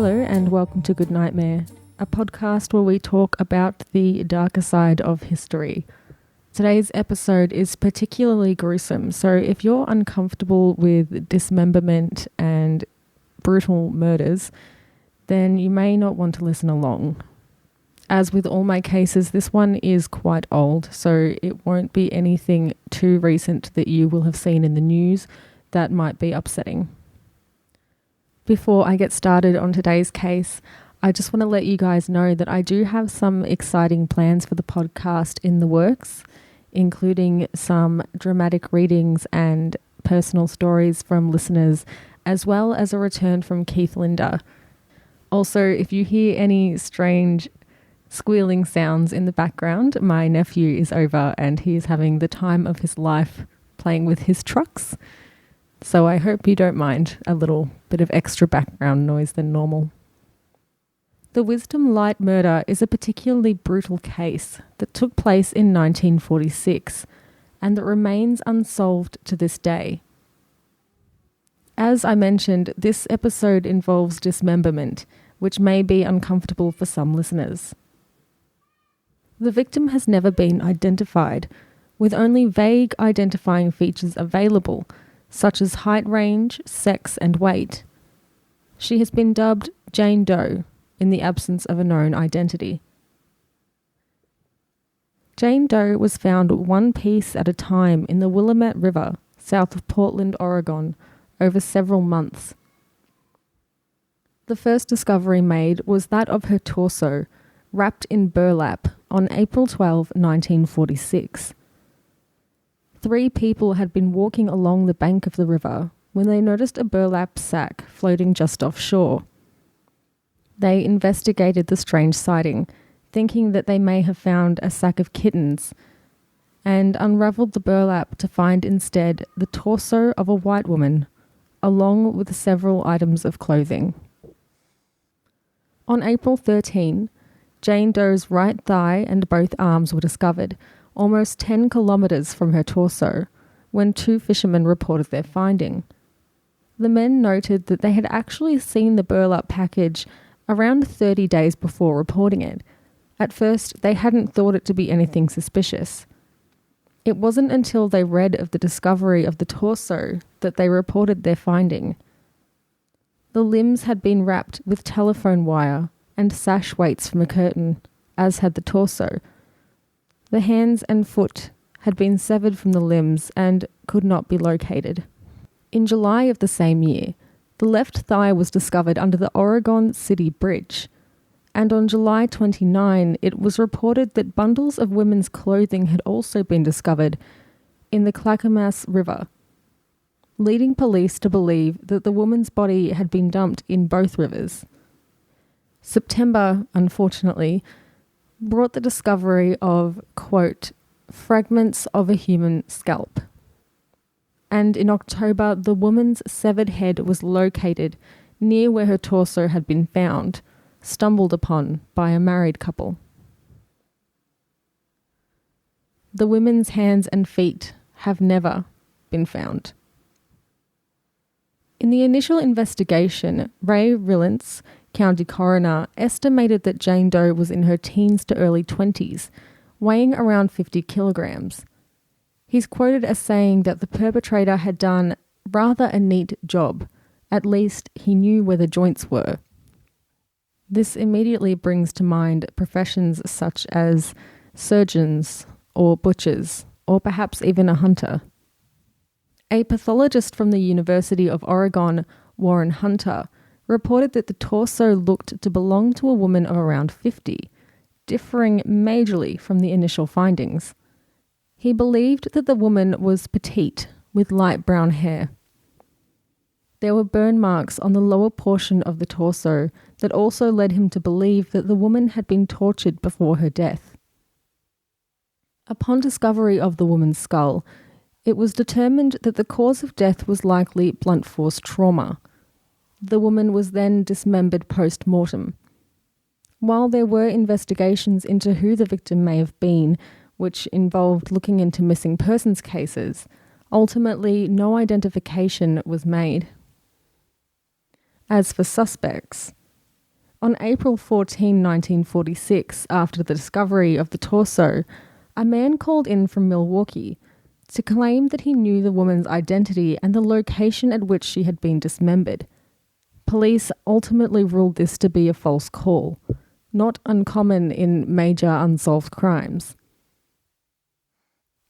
Hello and welcome to Good Nightmare, a podcast where we talk about the darker side of history. Today's episode is particularly gruesome, so if you're uncomfortable with dismemberment and brutal murders, then you may not want to listen along. As with all my cases, this one is quite old, so it won't be anything too recent that you will have seen in the news that might be upsetting. Before I get started on today's case, I just want to let you guys know that I do have some exciting plans for the podcast in the works, including some dramatic readings and personal stories from listeners, as well as a return from Keith Linder. Also, if you hear any strange squealing sounds in the background, my nephew is over and he is having the time of his life playing with his trucks. So I hope you don't mind a little bit of extra background noise than normal. The Wisdom Light murder is a particularly brutal case that took place in 1946 and that remains unsolved to this day. As I mentioned, this episode involves dismemberment, which may be uncomfortable for some listeners. The victim has never been identified, with only vague identifying features available, such as height range, sex and weight. She has been dubbed Jane Doe in the absence of a known identity. Jane Doe was found one piece at a time in the Willamette River, south of Portland, Oregon, over several months. The first discovery made was that of her torso, wrapped in burlap, on April 12, 1946. 3 people had been walking along the bank of the river when they noticed a burlap sack floating just offshore. They investigated the strange sighting, thinking that they may have found a sack of kittens, and unravelled the burlap to find instead the torso of a white woman, along with several items of clothing. On April 13, Jane Doe's right thigh and both arms were discovered, almost 10 kilometres from her torso, when 2 fishermen reported their finding. The men noted that they had actually seen the burlap package around 30 days before reporting it. At first, they hadn't thought it to be anything suspicious. It wasn't until they read of the discovery of the torso that they reported their finding. The limbs had been wrapped with telephone wire and sash weights from a curtain, as had the torso. The hands and foot had been severed from the limbs and could not be located. In July of the same year, the left thigh was discovered under the Oregon City Bridge, and on July 29, it was reported that bundles of women's clothing had also been discovered in the Clackamas River, leading police to believe that the woman's body had been dumped in both rivers. September, unfortunately, brought the discovery of, quote, fragments of a human scalp. And in October, the woman's severed head was located near where her torso had been found, stumbled upon by a married couple. The women's hands and feet have never been found. In the initial investigation, Ray Rillance, County Coroner, estimated that Jane Doe was in her teens to early 20s, weighing around 50 kilograms. He's quoted as saying that the perpetrator had done rather a neat job. At least he knew where the joints were. This immediately brings to mind professions such as surgeons or butchers, or perhaps even a hunter. A pathologist from the University of Oregon, Warren Hunter, reported that the torso looked to belong to a woman of around 50, differing majorly from the initial findings. He believed that the woman was petite, with light brown hair. There were burn marks on the lower portion of the torso that also led him to believe that the woman had been tortured before her death. Upon discovery of the woman's skull, it was determined that the cause of death was likely blunt force trauma. The woman was then dismembered post-mortem. While there were investigations into who the victim may have been, which involved looking into missing persons cases, ultimately no identification was made. As for suspects, On April 14, 1946, after the discovery of the torso, a man called in from Milwaukee to claim that he knew the woman's identity and the location at which she had been dismembered. Police ultimately ruled this to be a false call, not uncommon in major unsolved crimes.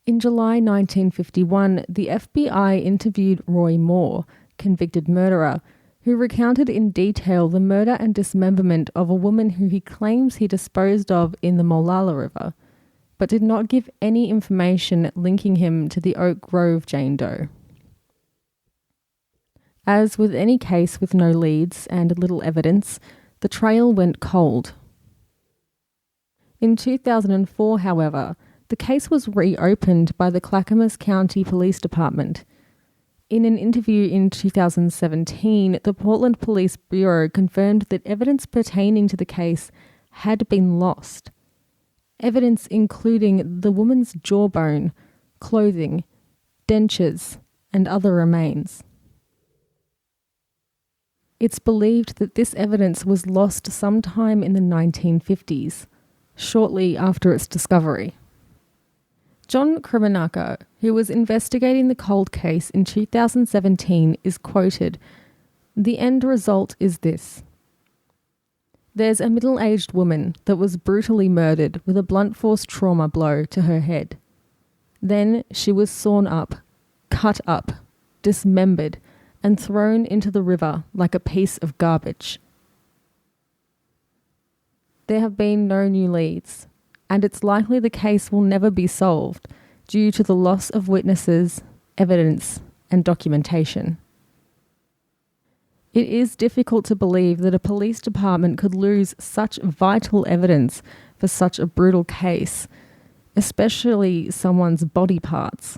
In July 1951, the FBI interviewed Roy Moore, convicted murderer, who recounted in detail the murder and dismemberment of a woman who he claims he disposed of in the Molalla River, but did not give any information linking him to the Oak Grove Jane Doe. As with any case with no leads and little evidence, the trail went cold. In 2004, however, the case was reopened by the Clackamas County Police Department. In an interview in 2017, the Portland Police Bureau confirmed that evidence pertaining to the case had been lost. Evidence including the woman's jawbone, clothing, dentures, and other remains. It's believed that this evidence was lost sometime in the 1950s, shortly after its discovery. John Krimenaka, who was investigating the cold case in 2017, is quoted, "The end result is this. There's a middle-aged woman that was brutally murdered with a blunt force trauma blow to her head. Then she was sawn up, cut up, dismembered, and thrown into the river like a piece of garbage. There have been no new leads, and it's likely the case will never be solved due to the loss of witnesses, evidence, and documentation. It is difficult to believe that a police department could lose such vital evidence for such a brutal case, especially someone's body parts.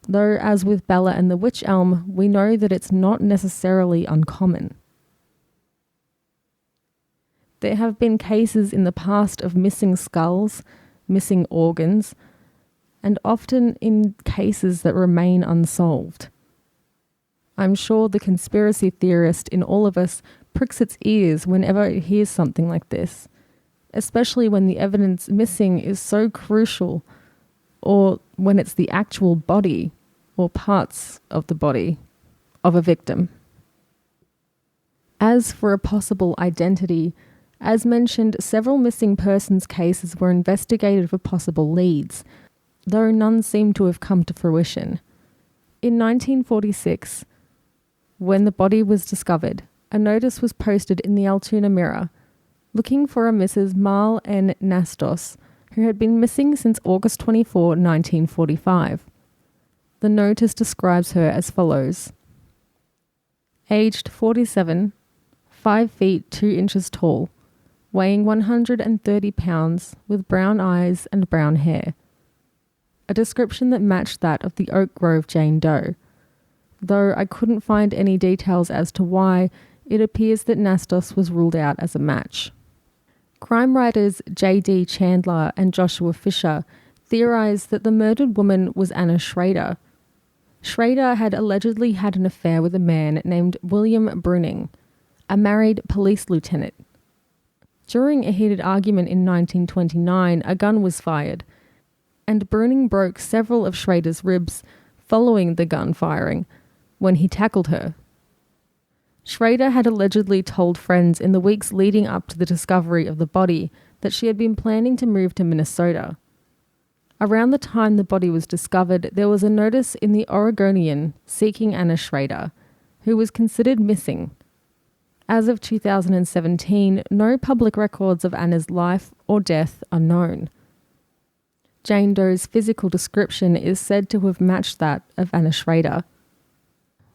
Though, as with Bella and the Wych Elm, we know that it's not necessarily uncommon. There have been cases in the past of missing skulls, missing organs, and often in cases that remain unsolved. I'm sure the conspiracy theorist in all of us pricks its ears whenever it hears something like this, especially when the evidence missing is so crucial, or when it's the actual body or parts of the body of a victim. As for a possible identity, as mentioned, several missing persons cases were investigated for possible leads, though none seem to have come to fruition. In 1946, when the body was discovered, a notice was posted in the Altoona Mirror looking for a Mrs. Marl N. Nastos, who had been missing since August 24, 1945. The notice describes her as follows: aged 47, 5 feet 2 inches tall, weighing 130 pounds, with brown eyes and brown hair. A description that matched that of the Oak Grove Jane Doe. Though I couldn't find any details as to why, it appears that Nastos was ruled out as a match. Crime writers J.D. Chandler and Joshua Fisher theorized that the murdered woman was Anna Schrader. Schrader had allegedly had an affair with a man named William Bruning, a married police lieutenant. During a heated argument in 1929, a gun was fired, and Bruning broke several of Schrader's ribs following the gun firing when he tackled her. Schrader had allegedly told friends in the weeks leading up to the discovery of the body that she had been planning to move to Minnesota. Around the time the body was discovered, there was a notice in the Oregonian seeking Anna Schrader, who was considered missing. As of 2017, no public records of Anna's life or death are known. Jane Doe's physical description is said to have matched that of Anna Schrader.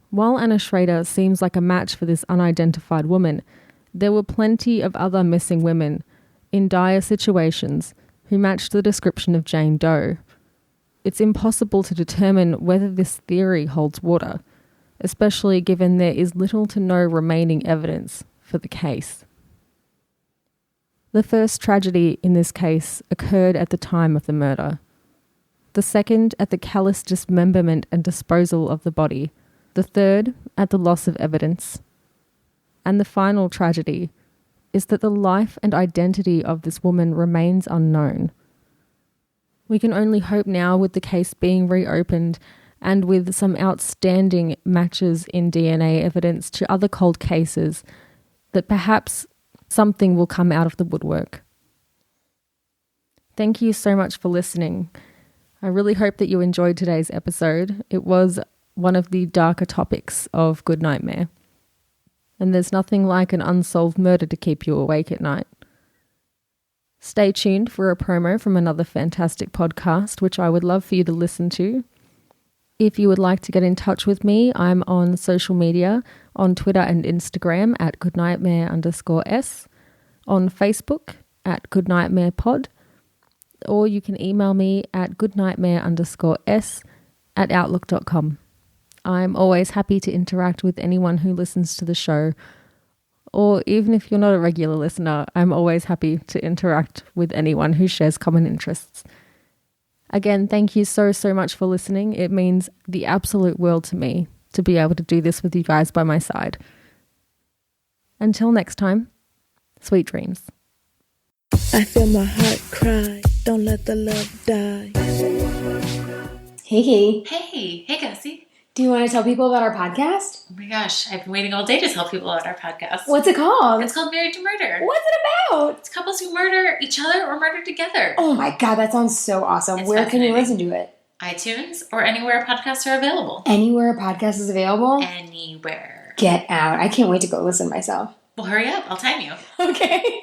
While Anna Schrader seems like a match for this unidentified woman, there were plenty of other missing women in dire situations who matched the description of Jane Doe. It's impossible to determine whether this theory holds water, especially given there is little to no remaining evidence for the case. The first tragedy in this case occurred at the time of the murder. The second at the callous dismemberment and disposal of the body. The third at the loss of evidence. And the final tragedy is that the life and identity of this woman remains unknown. We can only hope now, with the case being reopened and with some outstanding matches in DNA evidence to other cold cases, that perhaps something will come out of the woodwork. Thank you so much for listening. I really hope that you enjoyed today's episode. It was one of the darker topics of Good Nightmare. And there's nothing like an unsolved murder to keep you awake at night. Stay tuned for a promo from another fantastic podcast, which I would love for you to listen to. If you would like to get in touch with me, I'm on social media, on Twitter and Instagram at goodnightmare_s, on Facebook at goodnightmarepod, or you can email me at goodnightmare_s@outlook.com. I'm always happy to interact with anyone who listens to the show, or even if you're not a regular listener, I'm always happy to interact with anyone who shares common interests. Again, thank you so much for listening. It means the absolute world to me to be able to do this with you guys by my side. Until next time, sweet dreams. I feel my heart cry. Don't let the love die. Hey, Katie. Hey, Gussie. Do you want to tell people about our podcast? Oh my gosh, I've been waiting all day to tell people about our podcast. What's it called? It's called Married to Murder. What's it about? It's couples who murder each other or murder together. Oh my god, that sounds so awesome. It's Where can you fascinating. listen to it? iTunes or anywhere podcasts are available. Anywhere a podcast is available? Anywhere. Get out. I can't wait to go listen myself. Well, hurry up. I'll time you. Okay.